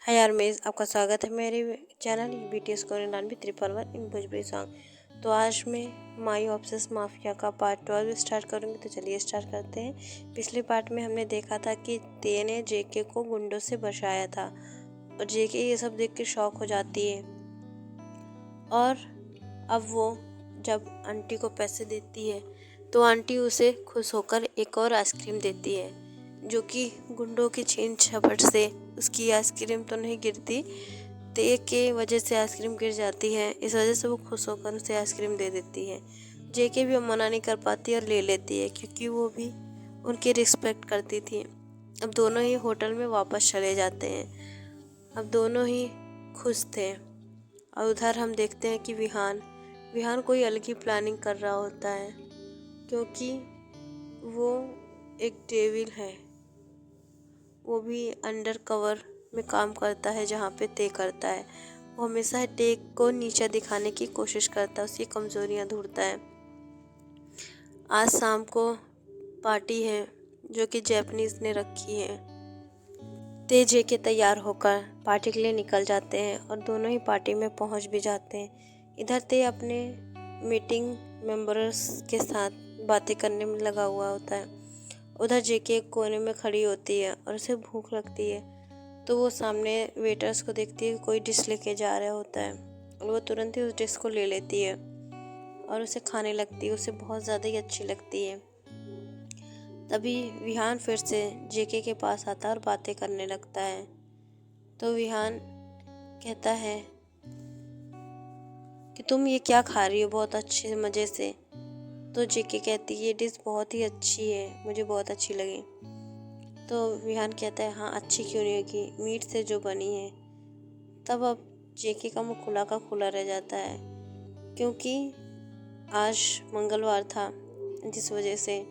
हाय यार मेज आपका स्वागत है मेरे चैनल BTS कोरियन 9311 इन भोजपुरी सॉन्ग। तो आज मैं माई ऑब्सेस माफिया का पार्ट 12 स्टार्ट करूँगी। तो चलिए स्टार्ट करते हैं। पिछले पार्ट में हमने देखा था कि ते ने जेके को गुंडों से बचाया था और जेके ये सब देख के शॉक हो जाती है। और अब वो जब आंटी को पैसे देती है तो आंटी उसे खुश होकर एक और आइसक्रीम देती है, जो कि गुंडों की छीन झपट से उसकी आइसक्रीम तो नहीं गिरती, ते के वजह से आइसक्रीम गिर जाती है। इस वजह से वो खुश होकर उसे आइसक्रीम दे देती है। जेके भी मना नहीं कर पाती और ले लेती है, क्योंकि वो भी उनकी रिस्पेक्ट करती थी। अब दोनों ही होटल में वापस चले जाते हैं। अब दोनों ही खुश थे। और उधर हम देखते हैं कि विहान कोई अलग ही प्लानिंग कर रहा होता है, क्योंकि वो एक डेविल है। वो भी अंडर कवर में काम करता है जहाँ पे ते करता है। वो हमेशा ते को नीचा दिखाने की कोशिश करता है, उसकी कमजोरियाँ ढूंढता है। आज शाम को पार्टी है जो कि जैपनीज ने रखी है। ते जेके तैयार होकर पार्टी के लिए निकल जाते हैं और दोनों ही पार्टी में पहुंच भी जाते हैं। इधर ते अपने मीटिंग मेंबर्स के साथ बातें करने में लगा हुआ होता है। उधर जेके एक कोने में खड़ी होती है और उसे भूख लगती है। तो वो सामने वेटर्स को देखती है कि कोई डिश लेके जा रहा होता है और वो तुरंत ही उस डिश को ले लेती है और उसे खाने लगती है। उसे बहुत ज़्यादा ही अच्छी लगती है। तभी विहान फिर से जेके के पास आता है और बातें करने लगता है। तो विहान कहता है कि तुम ये क्या खा रही हो बहुत अच्छे मज़े से। तो जेके कहती है ये डिश बहुत ही अच्छी है, मुझे बहुत अच्छी लगी। तो विहान कहता है हाँ अच्छी क्यों नहीं होगी, मीट से जो बनी है। तब अब जेके का मुँह खुला का खुला रह जाता है, क्योंकि आज मंगलवार था, जिस वजह से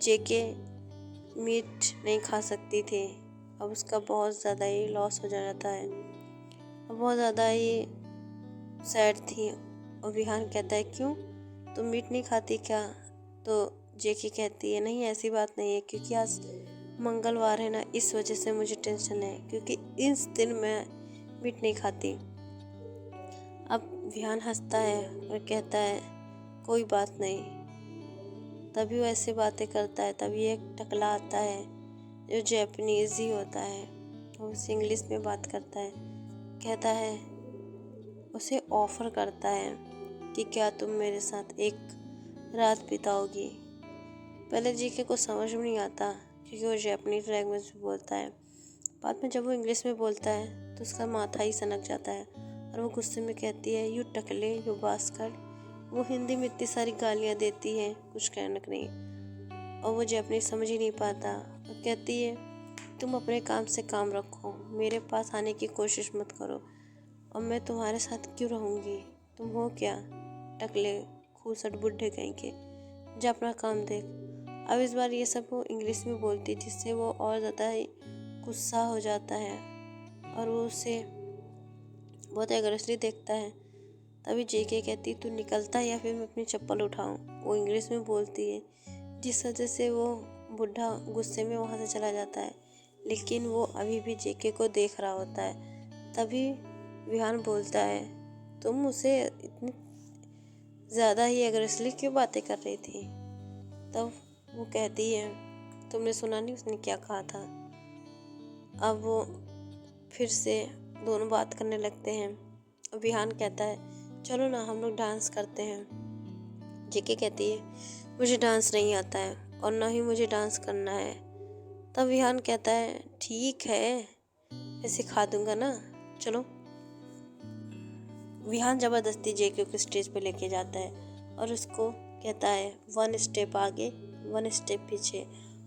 जेके मीट नहीं खा सकती थी। अब उसका बहुत ज़्यादा ही लॉस हो जाता है। अब बहुत ज़्यादा ही सैड थी। और विहान कहता है क्यों, तुम मीट नहीं खाती क्या। तो जेके कहती है नहीं ऐसी बात नहीं है, क्योंकि आज मंगलवार है ना, इस वजह से मुझे टेंशन है, क्योंकि इस दिन मैं मीट नहीं खाती। अब विहान हंसता है और कहता है कोई बात नहीं। तभी वो ऐसे बातें करता है। तभी एक टकला आता है जो जापानीज ही होता है, वो उसे इंग्लिश में बात करता है। कहता है, उसे ऑफर करता है कि क्या तुम मेरे साथ एक रात बिताओगी। पहले जीके को समझ में नहीं आता, क्योंकि वो जापानीज लैंग्वेज में बोलता है। बाद में जब वो इंग्लिश में बोलता है तो उसका माथा ही सनक जाता है और वो गुस्से में कहती है यू टकले यू बास्कट। वो हिंदी में इतनी सारी गालियाँ देती है, कुछ कहने को नहीं। और वो जापानीज समझ ही नहीं पाता और कहती है तुम अपने काम से काम रखो, मेरे पास आने की कोशिश मत करो, और मैं तुम्हारे साथ क्यों रहूँगी। तुम हो क्या टकले खूसट बुढ़े कहीं के, जा अपना काम देख। अब इस बार ये सब वो इंग्लिश में बोलती, जिससे वो और ज़्यादा ही गुस्सा हो जाता है और वो उसे बहुत एग्रेसिवली देखता है। तभी जेके कहती तू निकलता है या फिर मैं अपनी चप्पल उठाऊं। वो इंग्लिश में बोलती है, जिस वजह से वो बुढ़ा गुस्से में वहाँ से चला जाता है, लेकिन वो अभी भी जेके को देख रहा होता है। तभी विहान बोलता है तुम उसे इतनी ज़्यादा ही एग्रेसिवली क्यों बातें कर रही थी। तब वो कहती है तुमने सुना नहीं उसने क्या कहा था। अब वो फिर से दोनों बात करने लगते हैं। विहान कहता है चलो ना हम लोग डांस करते हैं। जेके कहती है मुझे डांस नहीं आता है और ना ही मुझे डांस करना है। तब विहान कहता है ठीक है मैं सिखा दूंगा ना, चलो। विहान ज़बरदस्ती जेके को स्टेज पे लेके जाता है और उसको कहता है 1 स्टेप आगे 1 स्टेप पीछे,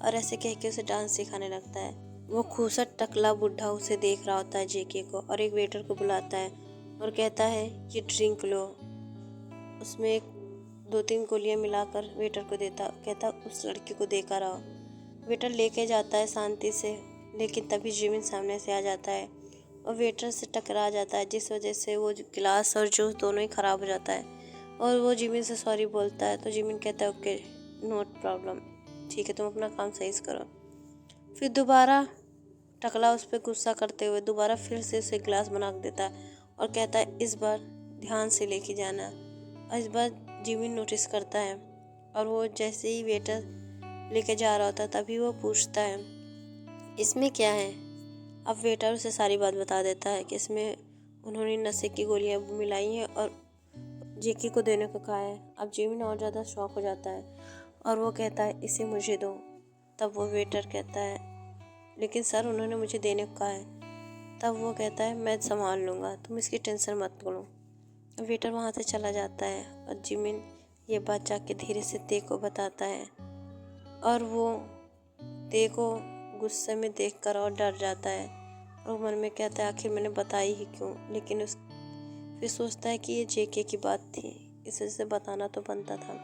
और ऐसे कह के उसे डांस सिखाने लगता है। वो खूसट टकला बुढ़ा उसे देख रहा होता है जेके को, और एक वेटर को बुलाता है और कहता है ये ड्रिंक लो। उसमें एक 2-3 गोलियां मिलाकर वेटर को देता, कहता उस लड़की को देकर आओ। वेटर लेके जाता है शांति से, लेकिन तभी जिमिन सामने से आ जाता है और वेटर से टकरा जाता है, जिस वजह से वो गिलास और जूस दोनों ही ख़राब हो जाता है। और वो जिमिन से सॉरी बोलता है। तो जिमिन कहता है ओके नोट प्रॉब्लम, ठीक है तुम अपना काम सही से करो। फिर दोबारा टकला उस पर गुस्सा करते हुए दोबारा फिर से उसे गिलास बना के देता है और कहता है इस बार ध्यान से लेके जाना। और इस बार जिमी नोटिस करता है और वो जैसे ही वेटर लेके जा रहा होता है तभी वो पूछता है इसमें क्या है। अब वेटर उसे सारी बात बता देता है कि इसमें उन्होंने नशे की गोलियां मिलाई हैं और जेके को देने को कहा है। अब जिमी और ज़्यादा शॉक हो जाता है और वो कहता है इसे मुझे दो। तब वो वेटर कहता है लेकिन सर उन्होंने मुझे देने को कहा है। तब वो कहता है मैं संभाल लूँगा, तुम इसकी टेंशन मत करो। वेटर वहाँ से चला जाता है और जिमिन ये बात जाके धीरे से ते को बताता है और वो ते को गुस्से में देखकर और डर जाता है और वो मन में कहता है आखिर मैंने बताई ही क्यों। लेकिन फिर सोचता है कि ये जेके की बात थी, इस वजह से बताना तो बनता था।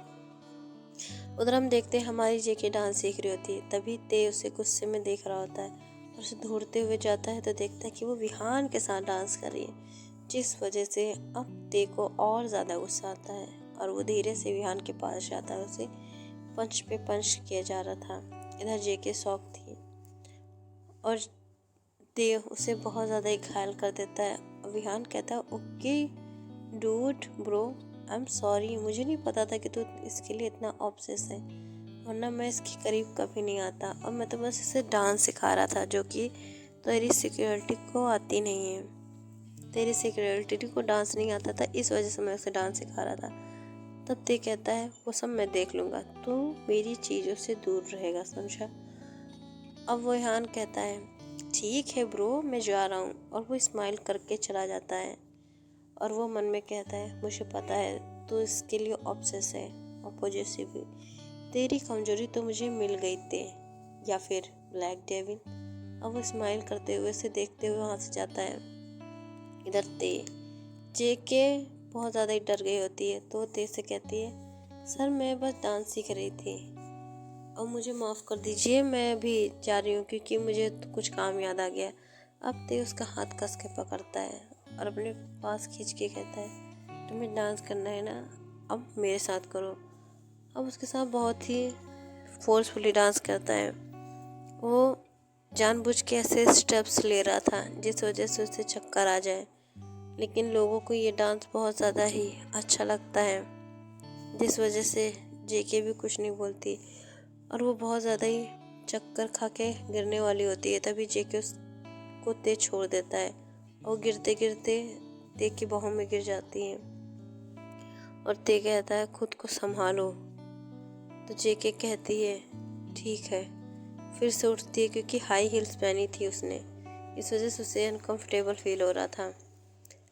उधर हम देखते हैं हमारी जेके डांस सीख रही होती है। तभी ते उसे गुस्से में देख रहा होता है और उसे दौड़ते हुए जाता है तो देखता है कि वो विहान के साथ डांस कर रही है, जिस वजह से अब ते को और ज़्यादा गुस्सा आता है और वो धीरे से विहान के पास जाता है। उसे पंच पे पंच किया जा रहा था। इधर जेके शौक थी और ते उसे बहुत ज़्यादा ही घायल कर देता है। विहान कहता है okay dude bro I am sorry, मुझे नहीं पता था कि तू इसके लिए इतना ऑब्सेस है, वरना मैं इसके करीब कभी नहीं आता और मैं तो बस इसे डांस सिखा रहा था जो कि तेरी सिक्योरिटी को आती नहीं है। तेरी सिक्योरिटी को डांस नहीं आता था, इस वजह से मैं उसे डांस सिखा रहा था। तब ते कहता है वो सब मैं देख लूँगा, तू मेरी चीज़ों से दूर रहेगा, समझा। अब वो विहान कहता है ठीक है ब्रो मैं जा रहा हूँ और वो स्माइल करके चला जाता है और वो मन में कहता है मुझे पता है तू इसके लिए ऑब्सेस है और पॉजिटिव भी, तेरी कमजोरी तो मुझे मिल गई थे या फिर ब्लैक डेविल। अब वो स्माइल करते हुए उसे देखते हुए वहाँ से जाता है। इधर ते जेके बहुत ज़्यादा ही डर गई होती है तो ते से कहती है सर मैं बस डांस सीख रही थी और मुझे माफ़ कर दीजिए, मैं भी जा रही हूँ क्योंकि मुझे तो कुछ काम याद आ गया। अब ते उसका हाथ कस के पकड़ता है और अपने पास खींच के कहता है तुम्हें डांस करना है ना, अब मेरे साथ करो। अब उसके साथ बहुत ही फोर्सफुली डांस करता है। वो जानबूझ के ऐसे स्टेप्स ले रहा था जिस वजह से उसे चक्कर आ जाए, लेकिन लोगों को ये डांस बहुत ज़्यादा ही अच्छा लगता है, जिस वजह से जेके भी कुछ नहीं बोलती और वो बहुत ज़्यादा ही चक्कर खा के गिरने वाली होती है। तभी जेके उसको ते छोड़ देता है और गिरते गिरते ते की बाहों में गिर जाती है और ते कहता है खुद को संभालो। तो जेके कहती है ठीक है, फिर से उठती है क्योंकि हाई हील्स पहनी थी उसने, इस वजह से उसे अनकंफर्टेबल फील हो रहा था।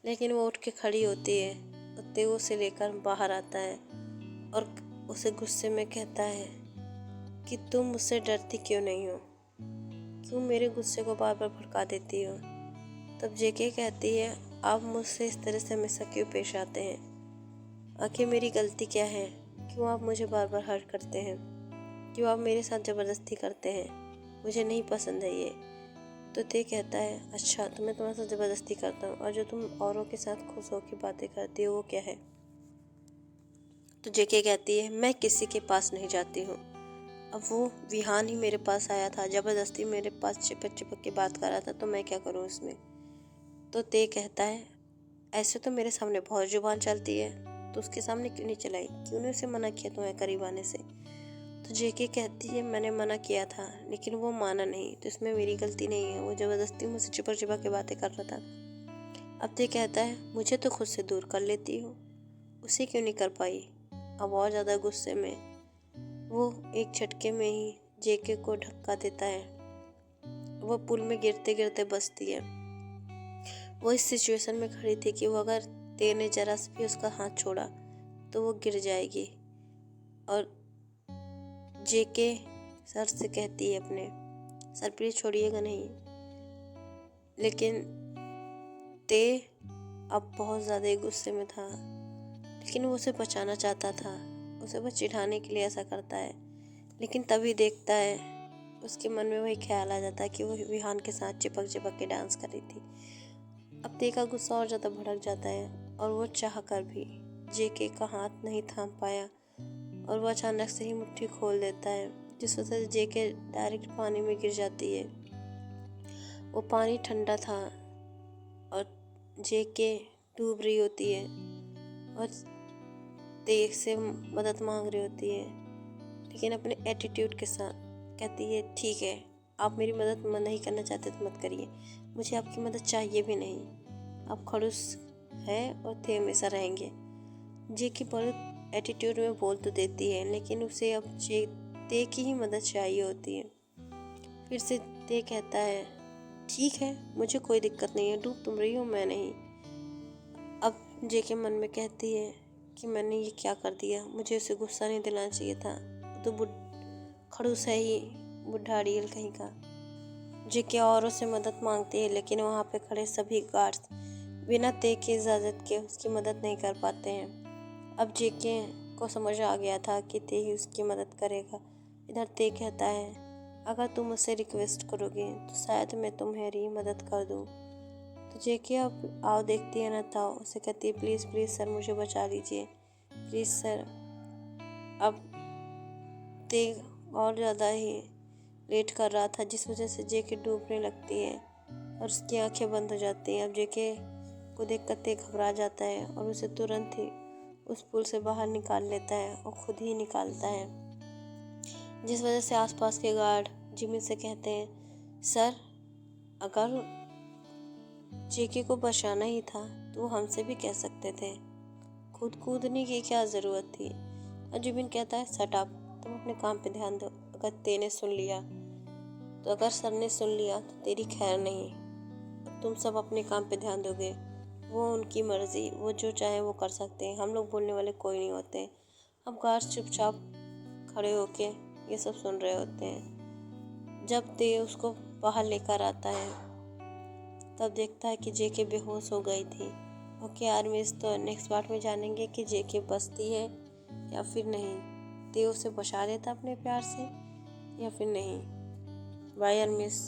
लेकिन वो उठ के खड़ी होती है और ते उसे लेकर बाहर आता है और उसे गुस्से में कहता है कि तुम मुझसे डरती क्यों नहीं हो, क्यों मेरे गुस्से को बार बार भड़का देती हो। तब जेके कहती है आप मुझसे इस तरह से हमेशा क्यों पेश आते हैं, आखिर मेरी गलती क्या है, क्यों आप मुझे बार बार हर्ट करते हैं, क्यों आप मेरे साथ ज़बरदस्ती करते हैं, मुझे नहीं पसंद है ये। तो ते कहता है अच्छा तो मैं तुम्हारे साथ ज़बरदस्ती करता हूँ और जो तुम औरों के साथ खुश होकर बातें करती हो वो क्या है। तो जेके कहती है मैं किसी के पास नहीं जाती हूँ, अब वो विहान ही मेरे पास आया था, ज़बरदस्ती मेरे पास चिपक चिपक के बात कर रहा था, तो मैं क्या करूँ उसमें। तो ते कहता है ऐसे तो मेरे सामने बहुत जुबान चलती है, तो उसके सामने क्यों नहीं चलाई, क्यों नहीं उसे मना किया तुम्हें करीब आने से। तो जेके कहती है मैंने मना किया था लेकिन वो माना नहीं, तो इसमें मेरी गलती नहीं है, वो ज़बरदस्ती मुझसे चिपक चिपक के बातें कर रहा था। अब ते कहता है मुझे तो खुद से दूर कर लेती हो, उसे क्यों नहीं कर पाई। अब और ज़्यादा गुस्से में वो एक झटके में ही जेके को धक्का देता है, वो पुल में गिरते गिरते बचती है। वो इस सिचुएशन में खड़ी थी कि वो अगर ते ने जरा से भी उसका हाथ छोड़ा तो वो गिर जाएगी और जेके सर से कहती है अपने सर प्लीज छोड़िएगा नहीं। लेकिन ते अब बहुत ज़्यादा ही गुस्से में था, लेकिन वो उसे बचाना चाहता था, उसे बस चिढ़ाने के लिए ऐसा करता है। लेकिन तभी देखता है उसके मन में वही ख्याल आ जाता है कि वो विहान के साथ चिपक चिपक के डांस कर रही थी। अब ते का गुस्सा और ज़्यादा भड़क जाता है और वो चाह कर भी जेके का हाथ नहीं थाम पाया और वो अचानक से ही मुट्ठी खोल देता है, जिस वजह से जेके डायरेक्ट पानी में गिर जाती है। वो पानी ठंडा था और जेके डूब रही होती है और तेग से मदद मांग रही होती है, लेकिन अपने एटीट्यूड के साथ कहती है ठीक है, आप मेरी मदद नहीं करना चाहते तो मत करिए, मुझे आपकी मदद चाहिए भी नहीं, आप खड़ूस हैं और थे हमेशा रहेंगे। जेके बहुत एटीट्यूड में बोल तो देती है, लेकिन उसे अब ते की ही मदद चाहिए होती है। फिर से ते कहता है ठीक है, मुझे कोई दिक्कत नहीं है, डूब तुम रही हो मैं नहीं। अब जेके मन में कहती है कि मैंने ये क्या कर दिया, मुझे उसे गुस्सा नहीं दिलाना चाहिए था, तो खड़ूस है ही, बुढ़ाड़ियल कहीं का। जेके औरों से मदद मांगती है, लेकिन वहाँ पे खड़े सभी गार्ड्स बिना ते की इजाज़त के उसकी मदद नहीं कर पाते हैं। अब जेके को समझ आ गया था कि ते ही उसकी मदद करेगा। इधर ते कहता है अगर तुम मुझसे रिक्वेस्ट करोगे तो शायद मैं तुम्हारी मदद कर दूँ। तो जेके अब आओ देखती है ना ताओ, उसे कहती है प्लीज़ प्लीज़ सर मुझे बचा लीजिए, प्लीज़ सर। अब ते और ज़्यादा ही लेट कर रहा था, जिस वजह से जेके डूबने लगती है और उसकी आंखें बंद हो जाती हैं। अब जेके को देख कर ते घबरा जाता है और उसे तुरंत ही उस पुल से बाहर निकाल लेता है और खुद ही निकालता है, जिस वजह से आसपास के गार्ड जिमी से कहते हैं सर, अगर जेके को बचाना ही था तो वो हमसे भी कह सकते थे, खुद कूदने की क्या ज़रूरत थी। और जिमिन कहता है सट अप, तुम अपने काम पे ध्यान दो, अगर ते ने सुन लिया तो अगर सर ने सुन लिया तो तेरी खैर नहीं, तुम सब अपने काम पे ध्यान दोगे, वो उनकी मर्ज़ी, वो जो चाहे वो कर सकते हैं, हम लोग बोलने वाले कोई नहीं होते। अब गार्ड चुपचाप खड़े होके ये सब सुन रहे होते हैं। जब ते उसको बाहर लेकर आता है तब देखता है कि जेके बेहोश हो गई थी। ओके आर्मीज, तो नेक्स्ट पार्ट में जानेंगे कि जेके बचती है या फिर नहीं, ते उसे बचा लेता अपने प्यार से या फिर नहीं। बाय आर्मीज।